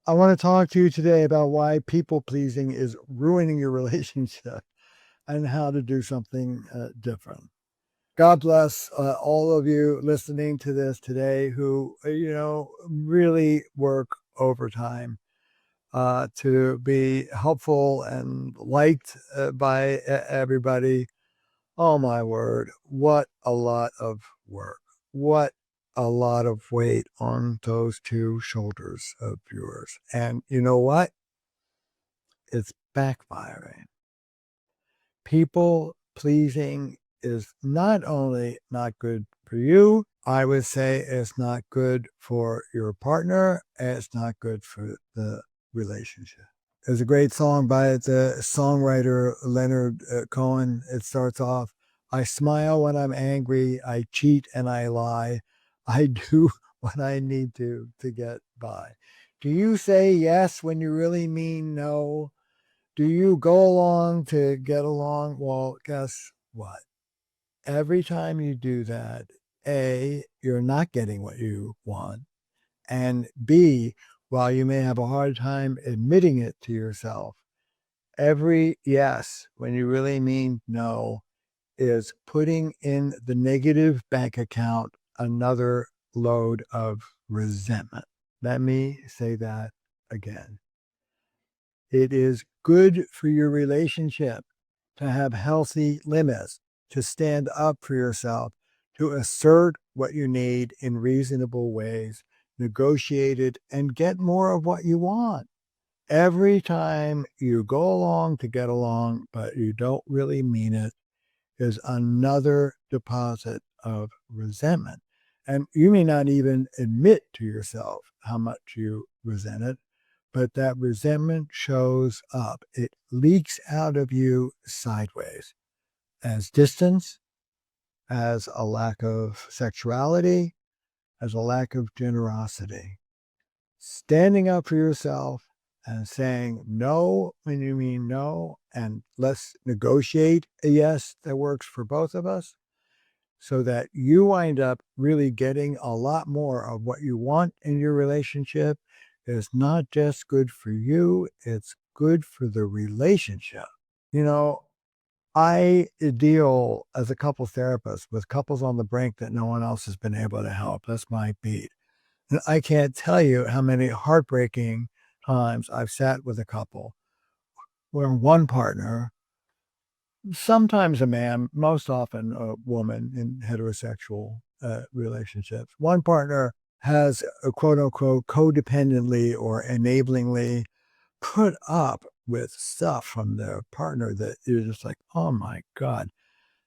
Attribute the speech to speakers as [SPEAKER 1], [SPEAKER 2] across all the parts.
[SPEAKER 1] I want to talk to you today about why people pleasing is ruining your relationship and how to do something different. God bless all of you listening to this today who, really work overtime to be helpful and liked by everybody. Oh, my word. What a lot of work. What a lot of weight on those two shoulders of yours. And you know what? It's backfiring. People pleasing is not only not good for you, I would say it's not good for your partner, and it's not good for the relationship. There's a great song by the songwriter Leonard Cohen. It starts off, I smile when I'm angry, I cheat and I lie. I do what I need to get by. Do you say yes when you really mean no? Do you go along to get along? Well, guess what? Every time you do that, A, you're not getting what you want. And B, while you may have a hard time admitting it to yourself, every yes, when you really mean no, is putting in the negative bank account another load of resentment. Let me say that again. It is good for your relationship to have healthy limits, to stand up for yourself, to assert what you need in reasonable ways, negotiate it, and get more of what you want. Every time you go along to get along, but you don't really mean it, is another deposit of resentment. And you may not even admit to yourself how much you resent it, but that resentment shows up. It leaks out of you sideways as distance, as a lack of sexuality, as a lack of generosity. Standing up for yourself and saying no when you mean no, and let's negotiate a yes that works for both of us so that you wind up really getting a lot more of what you want in your relationship is not just good for you, it's good for the relationship. You know, I deal as a couple therapist with couples on the brink that no one else has been able to help. That's my beat. And I can't tell you how many heartbreaking times I've sat with a couple where one partner, sometimes a man, most often a woman in heterosexual relationships, one partner has a quote unquote codependently or enablingly put up with stuff from their partner that you're just like, oh my God,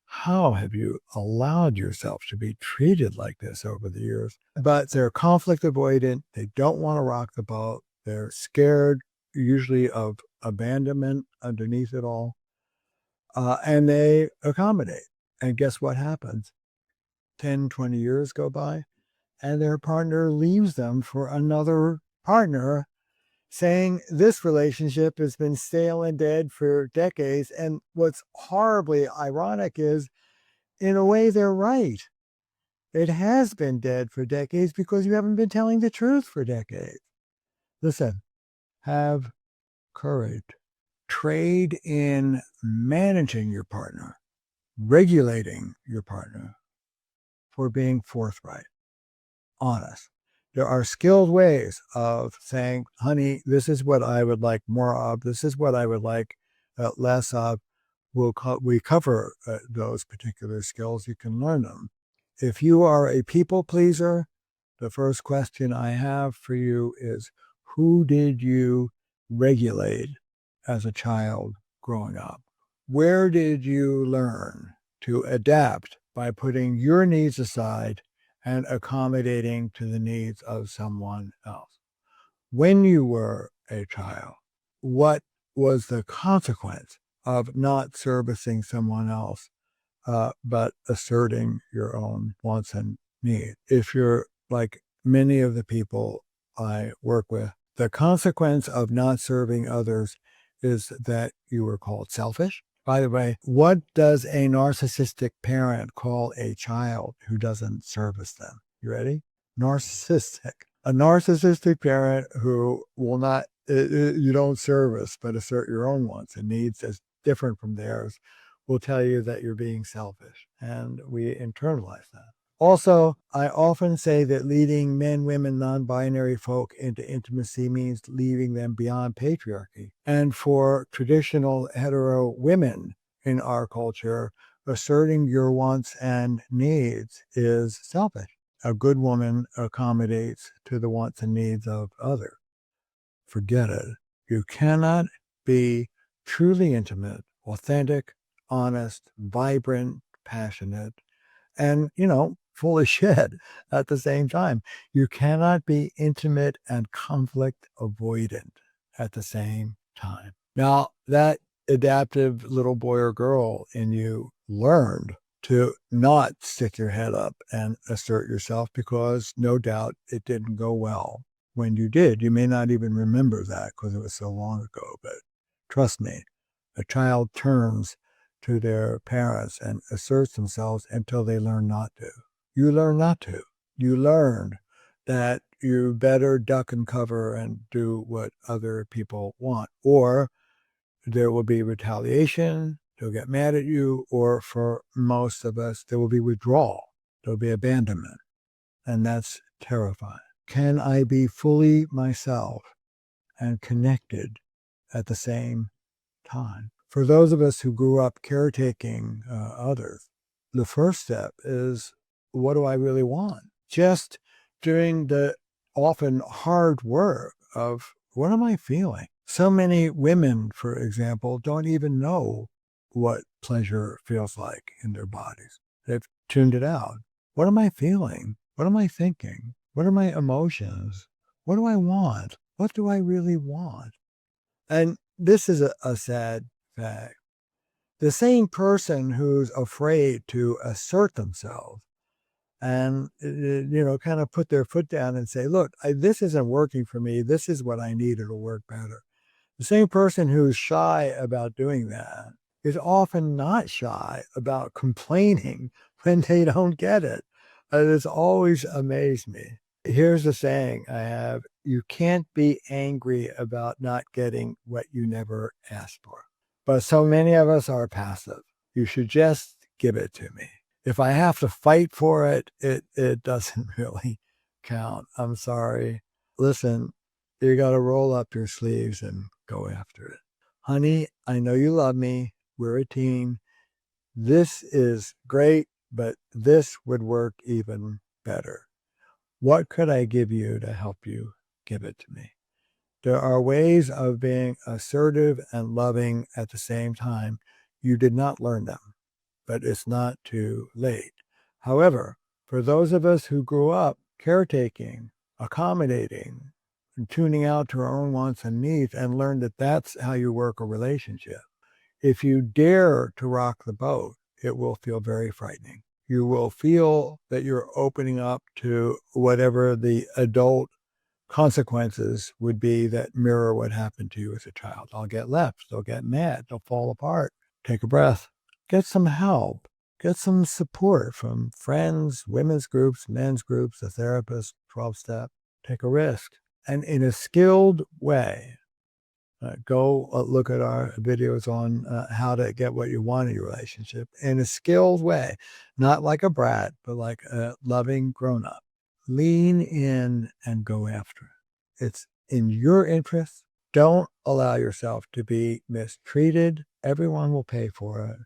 [SPEAKER 1] how have you allowed yourself to be treated like this over the years? But they're conflict avoidant. They don't want to rock the boat. They're scared, usually of abandonment underneath it all. And they accommodate. And guess what happens? 10, 20 years go by, and their partner leaves them for another partner saying this relationship has been stale and dead for decades. And what's horribly ironic is, in a way, they're right. It has been dead for decades because you haven't been telling the truth for decades. Listen, have courage. Trade in managing your partner, regulating your partner for being forthright, honest. There are skilled ways of saying, honey, this is what I would like more of. This is what I would like less of. We cover those particular skills. You can learn them. If you are a people pleaser, the first question I have for you is, who did you regulate as a child growing up? Where did you learn to adapt by putting your needs aside and accommodating to the needs of someone else? When you were a child, what was the consequence of not servicing someone else, but asserting your own wants and needs? If you're like many of the people I work with, the consequence of not serving others is that you were called selfish. By the way, what does a narcissistic parent call a child who doesn't service them? You ready? Narcissistic. A narcissistic parent who will not, you don't service, but assert your own wants and needs as different from theirs, will tell you that you're being selfish. And we internalize that. Also, I often say that leading men, women, non-binary folk into intimacy means leaving them beyond patriarchy. And for traditional hetero women in our culture, asserting your wants and needs is selfish. A good woman accommodates to the wants and needs of others. Forget it. You cannot be truly intimate, authentic, honest, vibrant, passionate, and, full of shit at the same time. You cannot be intimate and conflict avoidant at the same time. Now, that adaptive little boy or girl in you learned to not stick your head up and assert yourself because no doubt it didn't go well when you did. You may not even remember that because it was so long ago, but trust me, a child turns to their parents and asserts themselves until they learn not to. You learn not to. You learn that you better duck and cover and do what other people want, or there will be retaliation, they'll get mad at you, or for most of us, there will be withdrawal, there'll be abandonment, and that's terrifying. Can I be fully myself and connected at the same time? For those of us who grew up caretaking others, the first step is, what do I really want? Just doing the often hard work of, what am I feeling? So many women, for example, don't even know what pleasure feels like in their bodies. They've tuned it out. What am I feeling? What am I thinking? What are my emotions? What do I want? What do I really want? And this is a sad fact. The same person who's afraid to assert themselves and, kind of put their foot down and say, look, this isn't working for me. This is what I need. It'll work better. The same person who's shy about doing that is often not shy about complaining when they don't get it. It's always amazed me. Here's the saying I have: you can't be angry about not getting what you never asked for. But so many of us are passive. You should just give it to me. If I have to fight for it, it doesn't really count. I'm sorry. Listen, you got to roll up your sleeves and go after it. Honey, I know you love me. We're a team. This is great, but this would work even better. What could I give you to help you give it to me? There are ways of being assertive and loving at the same time. You did not learn them, but it's not too late. However, for those of us who grew up caretaking, accommodating, and tuning out to our own wants and needs and learned that that's how you work a relationship, if you dare to rock the boat, it will feel very frightening. You will feel that you're opening up to whatever the adult consequences would be that mirror what happened to you as a child. I'll get left. They'll get mad. They'll fall apart. Take a breath. Get some help. Get some support from friends, women's groups, men's groups, a therapist, 12-step. Take a risk. And in a skilled way, go look at our videos on how to get what you want in your relationship in a skilled way, not like a brat, but like a loving grown-up. Lean in and go after it. It's in your interest. Don't allow yourself to be mistreated. Everyone will pay for it.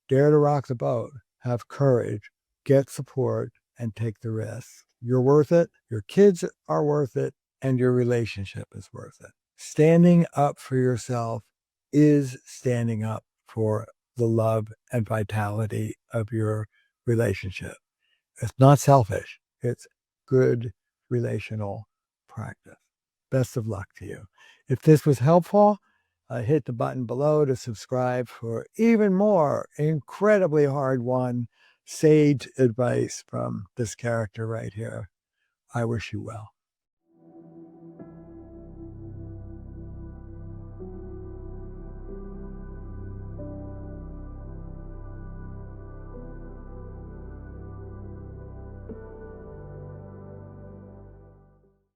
[SPEAKER 1] Dare to rock the boat. Have courage. Get support and take the risk. You're worth it. Your kids are worth it. And your relationship is worth it. Standing up for yourself is standing up for the love and vitality of your relationship. It's not selfish. It's good relational practice. Best of luck to you. If this was helpful, hit the button below to subscribe for even more incredibly hard-won sage advice from this character right here. I wish you well.